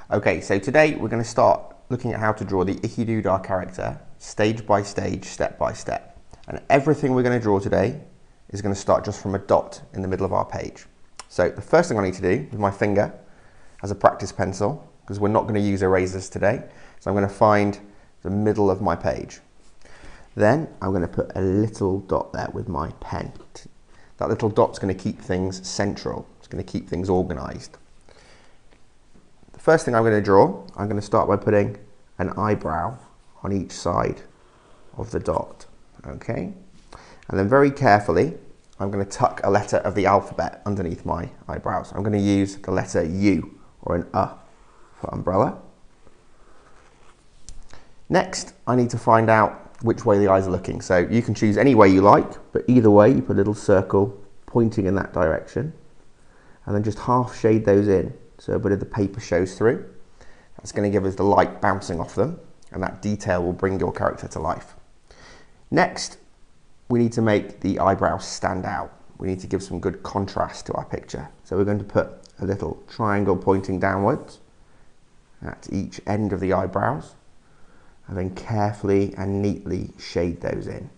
Okay, so today we're going to start looking at how to draw the Icky Doo Dah character stage by stage, step by step. And everything we're going to draw today is going to start just from a dot in the middle of our page. So the first thing I need to do with my finger as a practice pencil, because we're not going to use erasers today, so I'm going to find the middle of my page. Then I'm going to put a little dot there with my pen. That little dot's going to keep things central. It's going to keep things organised. The first thing I'm going to draw, I'm going to start by putting an eyebrow on each side of the dot. Okay? And then very carefully, I'm going to tuck a letter of the alphabet underneath my eyebrows. I'm going to use the letter U, or an for umbrella. Next, I need to find out which way the eyes are looking. So you can choose any way you like, but either way, you put a little circle pointing in that direction, and then just half shade those in so a bit of the paper shows through. That's going to give us the light bouncing off them, and that detail will bring your character to life. Next, we need to make the eyebrows stand out. We need to give some good contrast to our picture. So we're going to put a little triangle pointing downwards at each end of the eyebrows, and then carefully and neatly shade those in.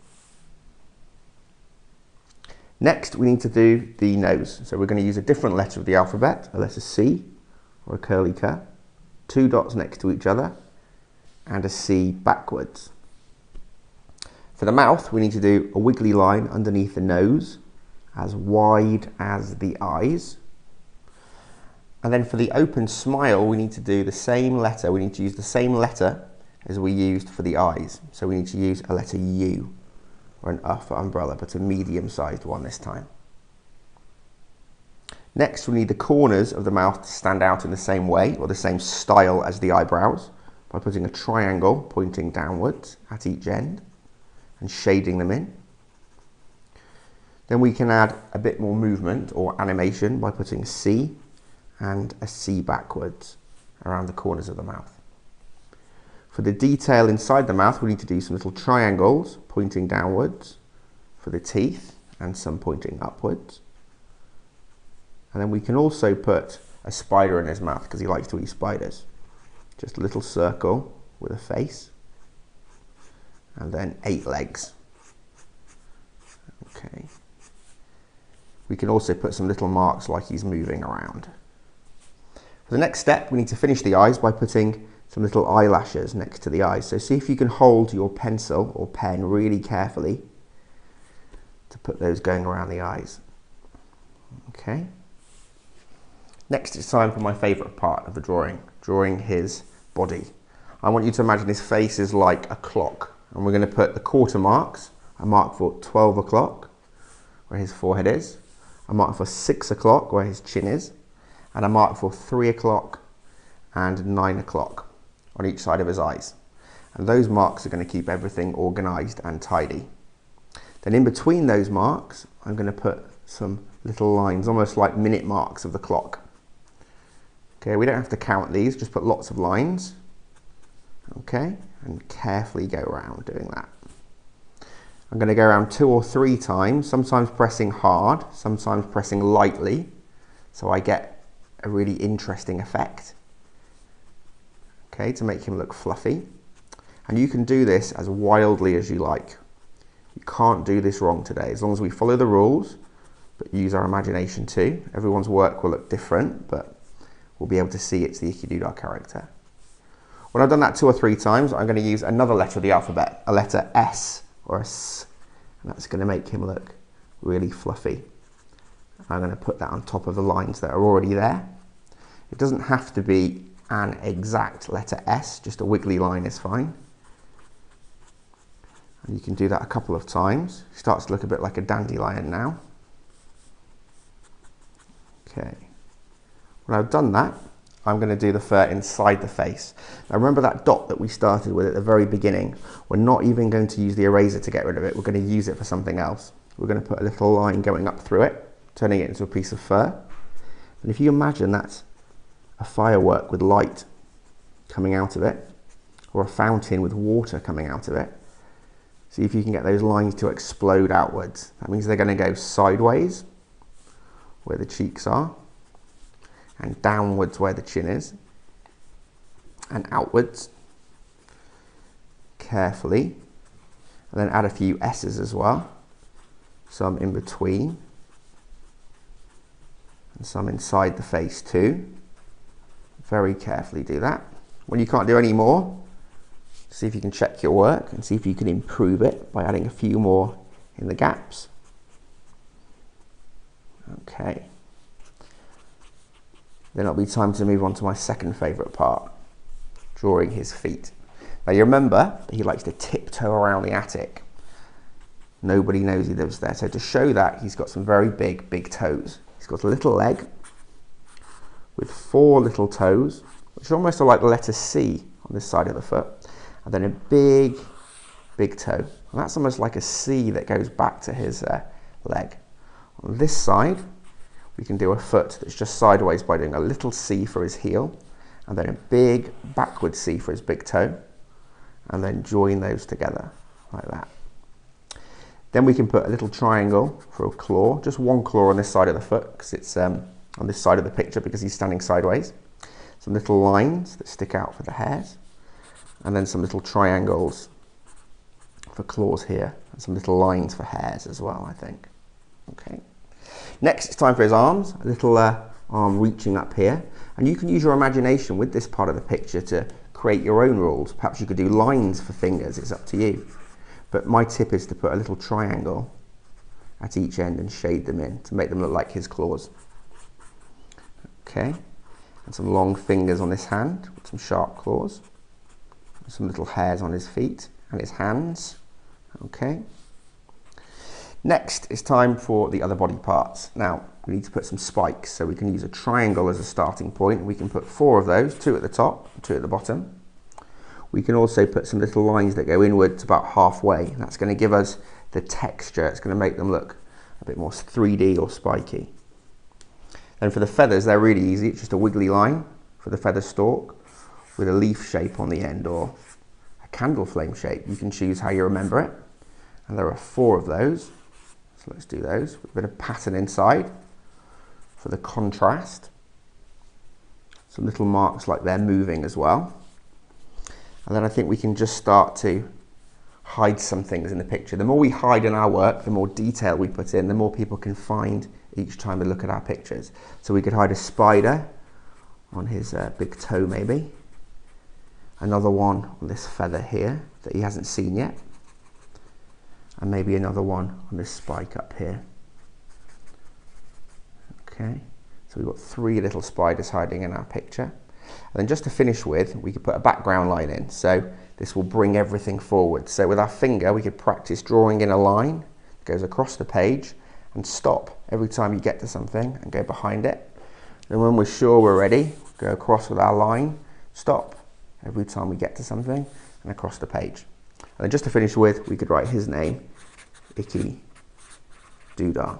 Next, we need to do the nose. So we're going to use a different letter of the alphabet, a letter C or a curly K, two dots next to each other, and a C backwards. For the mouth, we need to do a wiggly line underneath the nose, as wide as the eyes. And then for the open smile, we need to do the same letter. We need to use the same letter as we used for the eyes. So we need to use a letter U, or an for umbrella, but a medium-sized one this time. Next, we need the corners of the mouth to stand out in the same way, or the same style as the eyebrows, by putting a triangle pointing downwards at each end and shading them in. Then we can add a bit more movement or animation by putting a C and a C backwards around the corners of the mouth. For the detail inside the mouth, we need to do some little triangles pointing downwards for the teeth and some pointing upwards. And then we can also put a spider in his mouth because he likes to eat spiders. Just a little circle with a face and then 8 legs. Okay. We can also put some little marks like he's moving around. For the next step, we need to finish the eyes by putting some little eyelashes next to the eyes. So see if you can hold your pencil or pen really carefully to put those going around the eyes. Okay. Next, it's time for my favourite part of the drawing his body. I want you to imagine his face is like a clock, and we're going to put the quarter marks, a mark for 12 o'clock, where his forehead is, a mark for 6 o'clock, where his chin is, and a mark for 3 o'clock and 9 o'clock on each side of his eyes. And those marks are going to keep everything organised and tidy. Then in between those marks, I'm going to put some little lines, almost like minute marks of the clock. Okay, we don't have to count these, just put lots of lines. Okay, and carefully go around doing that. I'm going to go around 2 or 3 times, sometimes pressing hard, sometimes pressing lightly, so I get a really interesting effect. Okay, to make him look fluffy. And you can do this as wildly as you like. You can't do this wrong today, as long as we follow the rules, but use our imagination too. Everyone's work will look different, but we'll be able to see it's the Icky Doo Dah character. When I've done that 2 or 3 times, I'm going to use another letter of the alphabet, a letter S or a S, and that's going to make him look really fluffy. I'm going to put that on top of the lines that are already there. It doesn't have to be an exact letter S, just a wiggly line is fine. And you can do that a couple of times. It starts to look a bit like a dandelion now. Okay. When I've done that, I'm going to do the fur inside the face. Now remember that dot that we started with at the very beginning? We're not even going to use the eraser to get rid of it. We're going to use it for something else. We're going to put a little line going up through it, turning it into a piece of fur. And if you imagine that's a firework with light coming out of it, or a fountain with water coming out of it, see if you can get those lines to explode outwards. That means they're going to go sideways, where the cheeks are, and downwards where the chin is. and outwards, carefully, and then add a few S's as well, some in between, and some inside the face too. Very carefully do that. When you can't do any more, see if you can check your work and see if you can improve it by adding a few more in the gaps. Okay. Then it'll be time to move on to my second favourite part, drawing his feet. Now you remember that he likes to tiptoe around the attic. Nobody knows he lives there. So to show that, he's got some very big toes. He's got a little leg with 4 little toes, which almost are like the letter C on this side of the foot. And then a big toe. And that's almost like a C that goes back to his leg. On this side, we can do a foot that's just sideways by doing a little C for his heel, and then a big backward C for his big toe, and then join those together like that. Then we can put a little triangle for a claw, just one claw on this side of the foot, because it's on this side of the picture because he's standing sideways. Some little lines that stick out for the hairs, and then some little triangles for claws here, and some little lines for hairs as well, I think. Okay. Next, it's time for his arms, a little arm reaching up here, and you can use your imagination with this part of the picture to create your own rules. Perhaps you could do lines for fingers, it's up to you. But my tip is to put a little triangle at each end and shade them in to make them look like his claws. Okay, and some long fingers on this hand with some sharp claws, some little hairs on his feet and his hands. Okay. Next, it's time for the other body parts. Now, we need to put some spikes, so we can use a triangle as a starting point. We can put 4 of those, 2 at the top, 2 at the bottom. We can also put some little lines that go inwards about halfway. That's going to give us the texture. It's going to make them look a bit more 3D or spiky. And for the feathers, they're really easy. It's just a wiggly line for the feather stalk with a leaf shape on the end or a candle flame shape. You can choose how you remember it. And there are 4 of those. So let's do those with a bit of pattern inside for the contrast. Some little marks like they're moving as well. And then I think we can just start to hide some things in the picture. The more we hide in our work, the more detail we put in, the more people can find each time they look at our pictures. So we could hide a spider on his big toe maybe. Another one on this feather here that he hasn't seen yet. And maybe another one on this spike up here. Okay, so we've got 3 little spiders hiding in our picture. And then just to finish with, we could put a background line in. So this will bring everything forward. So with our finger, we could practice drawing in a line that goes across the page and stop every time you get to something and go behind it. Then when we're sure we're ready, go across with our line, stop every time we get to something and across the page. And then just to finish with, we could write his name, Icky Doo Dah.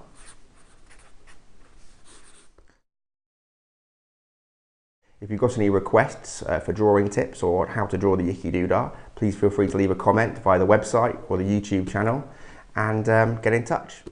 If you've got any requests for drawing tips or how to draw the Icky Doo Dah, please feel free to leave a comment via the website or the YouTube channel and get in touch.